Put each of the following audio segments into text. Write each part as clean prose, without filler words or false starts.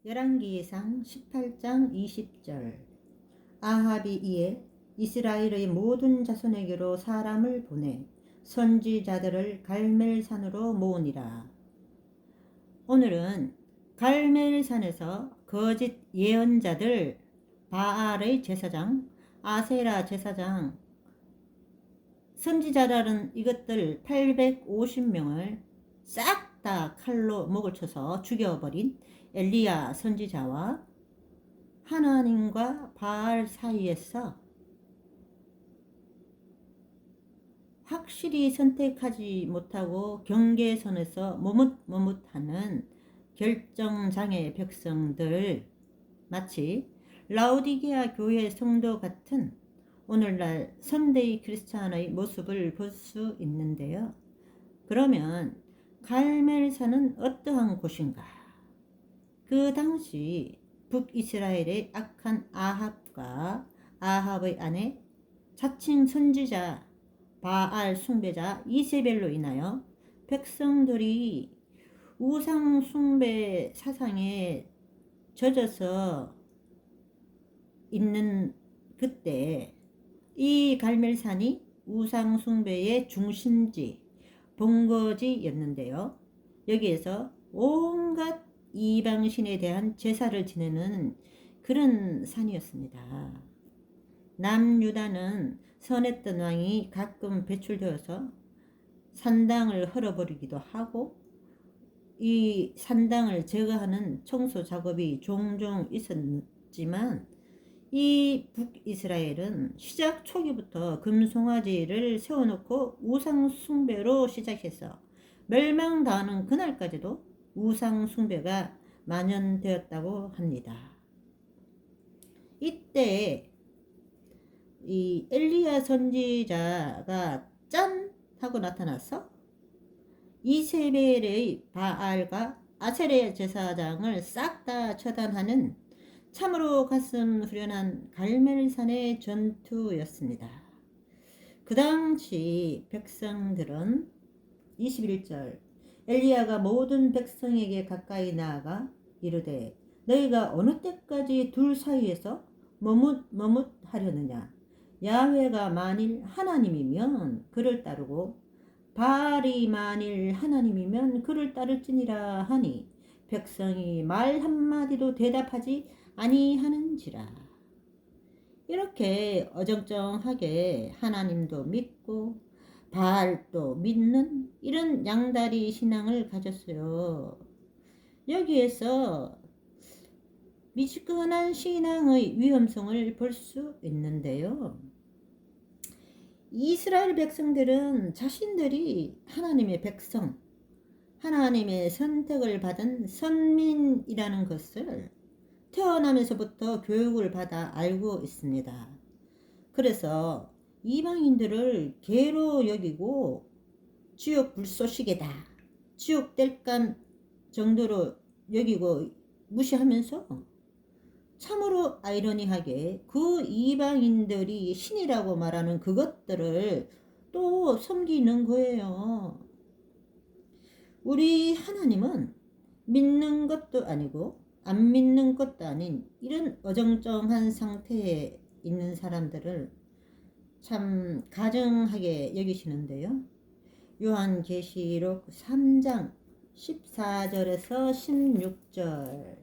열왕기상 18장 20절. 아합이 이에 이스라엘의 모든 자손에게로 사람을 보내 선지자들을 갈멜산으로 모으니라. 오늘은 갈멜산에서 거짓 예언자들, 바알의 제사장, 아세라 제사장, 선지자라는 이것들 850명을 싹 다 칼로 목을 쳐서 죽여버린 엘리야 선지자와 하나님과 바알 사이에서 확실히 선택하지 못하고 경계선에서 머뭇머뭇하는 결정장애 백성들, 마치 라오디게아 교회 성도 같은 오늘날 선데이 크리스찬의 모습을 볼 수 있는데요. 그러면 갈멜산은 어떠한 곳인가? 그 당시 북이스라엘의 악한 아합과 아합의 아내 자칭 선지자 바알 숭배자 이세벨로 인하여 백성들이 우상 숭배 사상에 젖어서 있는 그때 이 갈멜산이 우상 숭배의 중심지, 본거지였는데요. 여기에서 온갖 이방신에 대한 제사를 지내는 그런 산이었습니다. 남유다는 선했던 왕이 가끔 배출되어서 산당을 헐어버리기도 하고 이 산당을 제거하는 청소 작업이 종종 있었지만 이 북이스라엘은 시작 초기부터 금송아지를 세워놓고 우상 숭배로 시작해서 멸망당하는 그날까지도 우상 숭배가 만연되었다고 합니다. 이때 이 엘리야 선지자가 짠 하고 나타나서 이세벨의 바알과 아세레 제사장을 싹 다 처단하는 참으로 가슴 후련한 갈멜산의 전투였습니다. 그 당시 백성들은 21절 엘리야가 모든 백성에게 가까이 나아가 이르되 너희가 어느 때까지 둘 사이에서 머뭇머뭇하려느냐. 야훼가 만일 하나님이면 그를 따르고 바알이 만일 하나님이면 그를 따를지니라 하니 백성이 말 한마디도 대답하지 아니하는지라. 이렇게 어정쩡하게 하나님도 믿고 바알도 믿는 이런 양다리 신앙을 가졌어요. 여기에서 미지근한 신앙의 위험성을 볼 수 있는데요. 이스라엘 백성들은 자신들이 하나님의 백성, 하나님의 선택을 받은 선민이라는 것을 태어나면서부터 교육을 받아 알고 있습니다. 그래서 이방인들을 개로 여기고 지옥 불쏘시개다, 지옥 뗄감 정도로 여기고 무시하면서 참으로 아이러니하게 그 이방인들이 신이라고 말하는 그것들을 또 섬기는 거예요. 우리 하나님은 믿는 것도 아니고 안 믿는 것도 아닌 이런 어정쩡한 상태에 있는 사람들을 참 가증하게 여기시는데요. 요한계시록 3장 14절에서 16절.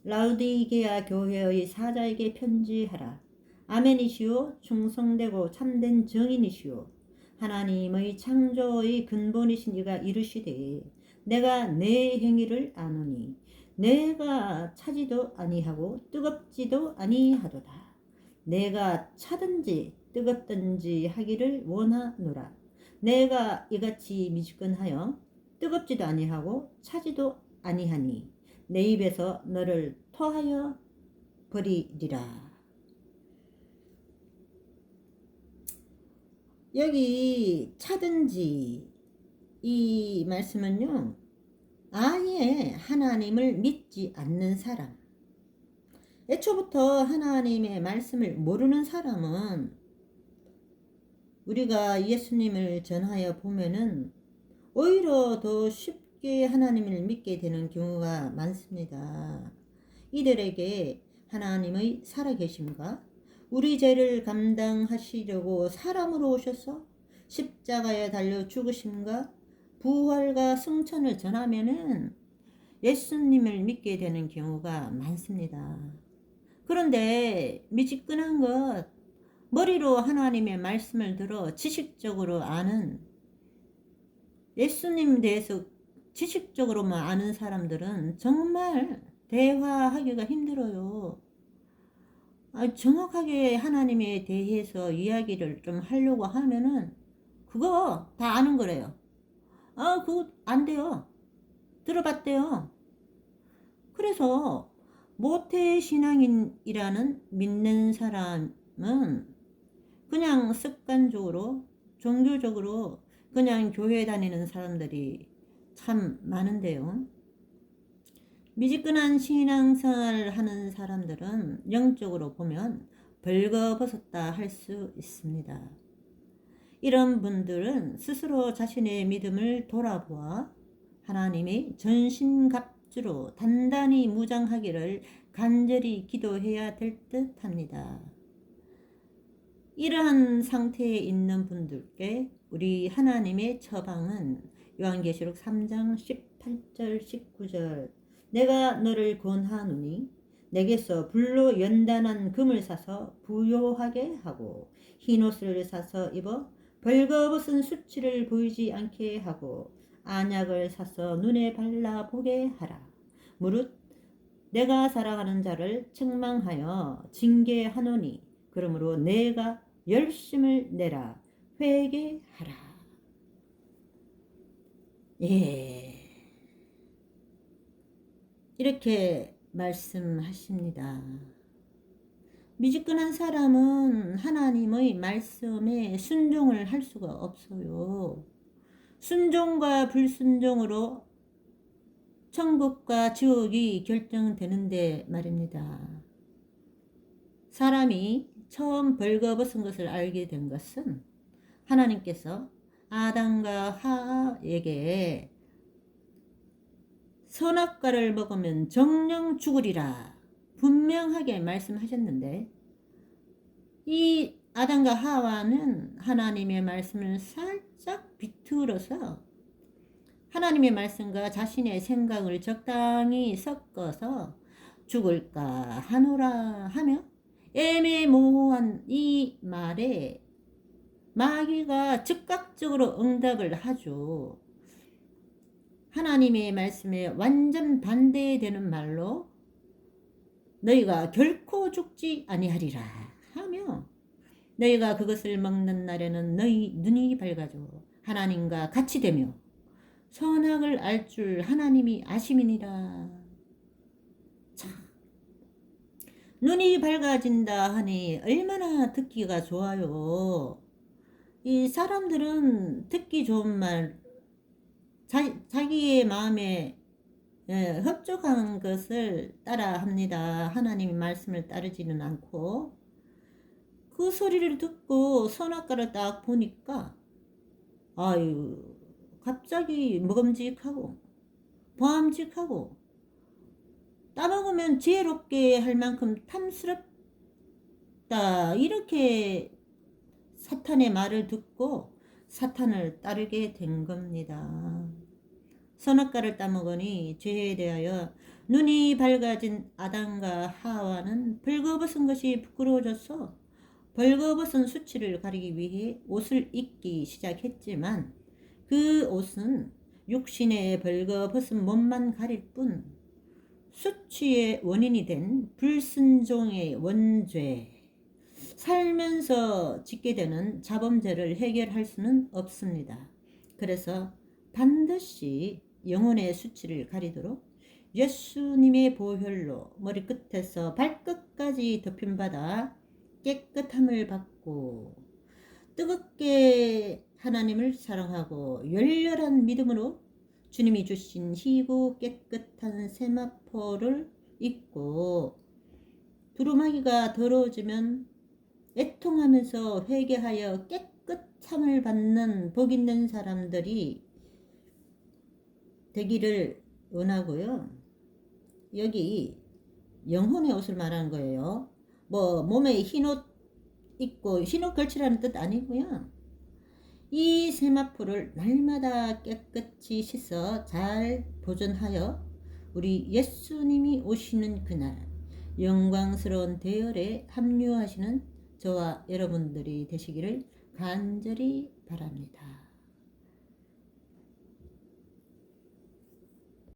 라우디게아 교회의 사자에게 편지하라. 아멘이시오, 충성되고 참된 정인이시오, 하나님의 창조의 근본이신 이가 이르시되 내가 내 행위를 아노니 내가 차지도 아니하고 뜨겁지도 아니하도다. 내가 차든지 뜨겁든지 하기를 원하노라. 내가 이같이 미지근하여 뜨겁지도 아니하고 차지도 아니하니 내 입에서 너를 토하여 버리리라. 여기 차든지 이 말씀은요, 아예 하나님을 믿지 않는 사람, 애초부터 하나님의 말씀을 모르는 사람은 우리가 예수님을 전하여 보면은 오히려 더 쉽게 쉽게 하나님을 믿게 되는 경우가 많습니다. 이들에게 하나님의 살아계심과 우리 죄를 감당하시려고 사람으로 오셔서 십자가에 달려 죽으심과 부활과 승천을 전하면은 예수님을 믿게 되는 경우가 많습니다. 그런데 미지근한 것, 머리로 하나님의 말씀을 들어 지식적으로 아는, 예수님 대해서 지식적으로만 아는 사람들은 정말 대화하기가 힘들어요. 정확하게 하나님에 대해서 이야기를 좀 하려고 하면은 그거 다 아는 거래요. 그거 안 돼요. 들어봤대요. 그래서 모태신앙인이라는 믿는 사람은 그냥 습관적으로 종교적으로 그냥 교회 다니는 사람들이 참 많은데요. 미지근한 신앙생활을 하는 사람들은 영적으로 보면 벌거벗었다 할 수 있습니다. 이런 분들은 스스로 자신의 믿음을 돌아보아 하나님의 전신갑주로 단단히 무장하기를 간절히 기도해야 될 듯 합니다. 이러한 상태에 있는 분들께 우리 하나님의 처방은 요한계시록 3장 18절 19절 내가 너를 권하노니 내게서 불로 연단한 금을 사서 부요하게 하고 흰옷을 사서 입어 벌거벗은 수치를 보이지 않게 하고 안약을 사서 눈에 발라보게 하라. 무릇 내가 사랑하는 자를 책망하여 징계하노니 그러므로 내가 열심을 내라. 회개하라. 예, 이렇게 말씀하십니다. 미지근한 사람은 하나님의 말씀에 순종을 할 수가 없어요. 순종과 불순종으로 천국과 지옥이 결정되는데 말입니다. 사람이 처음 벌거벗은 것을 알게 된 것은 하나님께서 아담과 하와에게 선악과를 먹으면 정령 죽으리라 분명하게 말씀하셨는데 이 아담과 하와는 하나님의 말씀을 살짝 비틀어서 하나님의 말씀과 자신의 생각을 적당히 섞어서 죽을까 하노라 하며 애매모호한 이 말에 마귀가 즉각적으로 응답을 하죠. 하나님의 말씀에 완전 반대되는 말로 너희가 결코 죽지 아니하리라 하며 너희가 그것을 먹는 날에는 너희 눈이 밝아져 하나님과 같이 되며 선악을 알 줄 하나님이 아심이니라. 참, 눈이 밝아진다 하니 얼마나 듣기가 좋아요. 이 사람들은 듣기 좋은 말, 자기의 마음에 흡족한 것을 따라 합니다. 하나님의 말씀을 따르지는 않고 그 소리를 듣고 선악과를 딱 보니까 아유 갑자기 먹음직하고 보암직하고 따먹으면 지혜롭게 할 만큼 탐스럽다 이렇게 사탄의 말을 듣고 사탄을 따르게 된 겁니다. 선악과를 따먹으니 죄에 대하여 눈이 밝아진 아담과 하와는 벌거벗은 것이 부끄러워져서 벌거벗은 수치를 가리기 위해 옷을 입기 시작했지만 그 옷은 육신의 벌거벗은 몸만 가릴 뿐 수치의 원인이 된 불순종의 원죄, 살면서 짓게 되는 자범죄를 해결할 수는 없습니다. 그래서 반드시 영혼의 수치를 가리도록 예수님의 보혈로 머리끝에서 발끝까지 덮임받아 깨끗함을 받고 뜨겁게 하나님을 사랑하고 열렬한 믿음으로 주님이 주신 희고 깨끗한 세마포를 입고 두루마기가 더러워지면 애통하면서 회개하여 깨끗함을 받는 복 있는 사람들이 되기를 원하고요. 여기 영혼의 옷을 말하는 거예요. 뭐 몸에 흰옷 입고 흰옷 걸치라는 뜻 아니고요. 이 세마포를 날마다 깨끗이 씻어 잘 보존하여 우리 예수님이 오시는 그날 영광스러운 대열에 합류하시는 저와 여러분들이 되시기를 간절히 바랍니다.